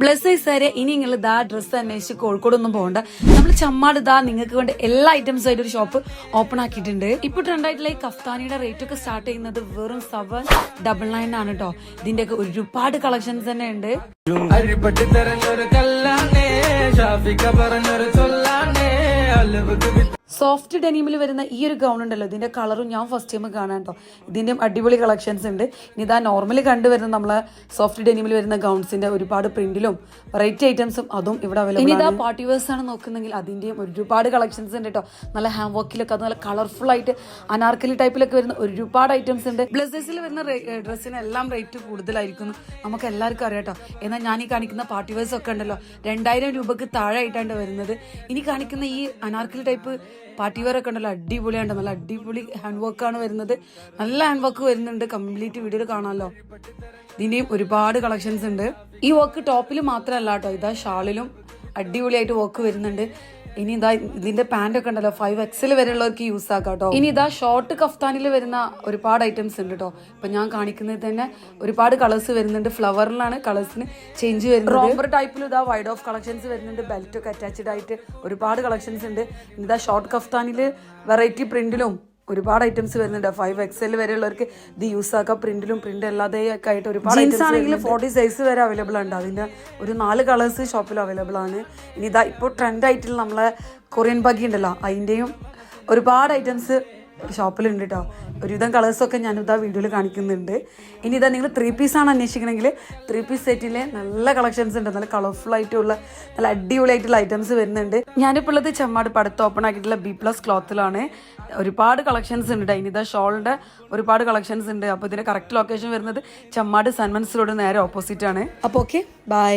Plus size വരെ ഇനി നിങ്ങൾ ഇതാ ഡ്രസ്സ് അന്വേഷിച്ച് കോഴിക്കോടൊന്നും പോകണ്ട. നമ്മൾ ചമ്മാട് ഇതാ നിങ്ങൾക്ക് വേണ്ട എല്ലാ ഐറ്റംസും ആയിട്ട് ഒരു ഷോപ്പ് ഓപ്പൺ ആക്കിയിട്ടുണ്ട്. ഇപ്പൊ ട്രെൻഡ് ആയിട്ടുള്ള ഈ കഫ്താനിയുടെ റേറ്റ് ഒക്കെ സ്റ്റാർട്ട് ചെയ്യുന്നത് വെറും 799 ആണ് കേട്ടോ. ഇതിന്റെ ഒക്കെ ഒരുപാട് കളക്ഷൻസ് തന്നെ ഉണ്ട്. സോഫ്റ്റ് ഡെനിമിൽ വരുന്ന ഈ ഒരു ഗൗൺ ഉണ്ടല്ലോ, ഇതിന്റെ കളറും ഞാൻ ഫസ്റ്റ് ടൈം കാണാൻ കേട്ടോ. ഇതിന്റെ അടിപൊളി കളക്ഷൻസ് ഉണ്ട്. ഇനി ഇതാ നോർമലി കണ്ടുവരുന്ന നമ്മളെ സോഫ്റ്റ് ഡെനിമിൽ വരുന്ന ഗൗൺസിന്റെ ഒരുപാട് പ്രിന്റിലും വെറൈറ്റി ഐറ്റംസും അതും ഇവിടെ അവൈലബിൾ. ഇനി ഇതാ പാർട്ടി വേഴ്സ് ആണ് നോക്കുന്നെങ്കിൽ അതിന്റെയും ഒരുപാട് കളക്ഷൻസ് ഉണ്ട് കേട്ടോ. നല്ല ഹാൻഡ് വർക്കിലൊക്കെ അത് നല്ല കളർഫുൾ ആയിട്ട് അനാർക്കലി ടൈപ്പിലൊക്കെ വരുന്ന ഒരുപാട് ഐറ്റംസ് ഉണ്ട്. ബ്ലസേഴ്സിൽ വരുന്ന ഡ്രസ്സിന് എല്ലാം റേറ്റ് കൂടുതലായിരിക്കും, നമുക്ക് എല്ലാവർക്കും അറിയാം കേട്ടോ. എന്നാൽ ഞാൻ ഈ കാണിക്കുന്ന പാർട്ടി വേഴ്സ് ഒക്കെ ഉണ്ടല്ലോ 2000 രൂപക്ക് താഴെ ആയിട്ടാണ് വരുന്നത്. ഇനി കാണിക്കുന്ന ഈ അനാർക്കലി ടൈപ്പ് പാർട്ടി വെയർ ഒക്കെ ഉണ്ടല്ലോ, അടിപൊളിയാണ്. നല്ല അടിപൊളി ഹാൻഡ് വർക്കാണ് വരുന്നത്. നല്ല ഹാൻഡ് വർക്ക് വരുന്നുണ്ട്. കംപ്ലീറ്റ് വീഡിയോയിൽ കാണാമല്ലോ. ഇതിന്റെയും ഒരുപാട് കളക്ഷൻസ് ഉണ്ട്. ഈ വർക്ക് ടോപ്പിൽ മാത്രമല്ല കേട്ടോ, ഇതാ ഷാളിലും അടിപൊളിയായിട്ട് വർക്ക് വരുന്നുണ്ട്. ഇനി ഇതാ ഇതിന്റെ പാന്റ് ഒക്കെ ഉണ്ടല്ലോ 5XL വരെയുള്ളവർക്ക് യൂസ് ആക്കാം കേട്ടോ. ഇനി ഇതാ ഷോർട്ട് കഫ്താനിൽ വരുന്ന ഒരുപാട് ഐറ്റംസ് ഉണ്ട് കേട്ടോ. ഇപ്പൊ ഞാൻ കാണിക്കുന്നത് തന്നെ ഒരുപാട് കളേഴ്സ് വരുന്നുണ്ട്. ഫ്ലവറിലാണ് കളേഴ്സിന് ചേഞ്ച് വരുന്നത്. റോംബർ ടൈപ്പിൽ ഇതാ വൈഡ് ഓഫ് കളക്ഷൻസ് വരുന്നുണ്ട്. ബെൽറ്റ് ഒക്കെ അറ്റാച്ച്ഡ് ആയിട്ട് ഒരുപാട് കളക്ഷൻസ് ഉണ്ട്. ഇതാ ഷോർട്ട് കഫ്താനില് വെറൈറ്റി പ്രിന്റിലും ഒരുപാട് ഐറ്റംസ് വരുന്നുണ്ട്. 5XL വരെയുള്ളവർക്ക് ഇത് യൂസ് ആക്കാം. പ്രിന്റിലും പ്രിന്റ് അല്ലാതെ ഒക്കെ ആയിട്ട് ഒരുപാട് ജീൻസ് ആണെങ്കിൽ 40 സൈസ് വരെ അവൈലബിൾ ഉണ്ട്. അതിന്റെ ഒരു 4 കളേഴ്സ് ഷോപ്പിൽ അവൈലബിൾ ആണ്. ഇനി ഇതാ ഇപ്പോൾ ട്രെൻഡ് ആയിട്ടുള്ള നമ്മളെ കൊറിയൻ ബഗ്ഗി ഉണ്ടല്ലോ, അതിന്റെയും ഒരുപാട് ഐറ്റംസ് ഷോപ്പിലുണ്ട് കേട്ടോ. ഒരുവിധം കളേഴ്സൊക്കെ ഞാനിതാ വീഡിയോയിൽ കാണിക്കുന്നുണ്ട്. ഇനി ഇതാ നിങ്ങൾ 3 പീസ് ആണ് അന്വേഷിക്കണമെങ്കിൽ 3 പീസ് സെറ്റിൽ നല്ല കളക്ഷൻസ് ഉണ്ട്. നല്ല കളർഫുൾ ആയിട്ടുള്ള നല്ല അടിപൊളിയായിട്ടുള്ള ഐറ്റംസ് വരുന്നുണ്ട്. ഞാനിപ്പോൾ ഉള്ളത് ചെമ്മാട് പടുത്ത് ഓപ്പൺ ആക്കിയിട്ടുള്ള B+ ക്ലോത്തിലാണ്. ഒരുപാട് കളക്ഷൻസ് ഉണ്ട്. ഇനി ഇതാ ഷോളിന്റെ ഒരുപാട് കളക്ഷൻസ് ഉണ്ട്. അപ്പോൾ ഇതിന്റെ കറക്റ്റ് ലൊക്കേഷൻ വരുന്നത് ചെമ്മാട് സൺമൻസ് റോഡ് നേരെ ഓപ്പോസിറ്റ് ആണ്. അപ്പോൾ ഓക്കെ, ബൈ.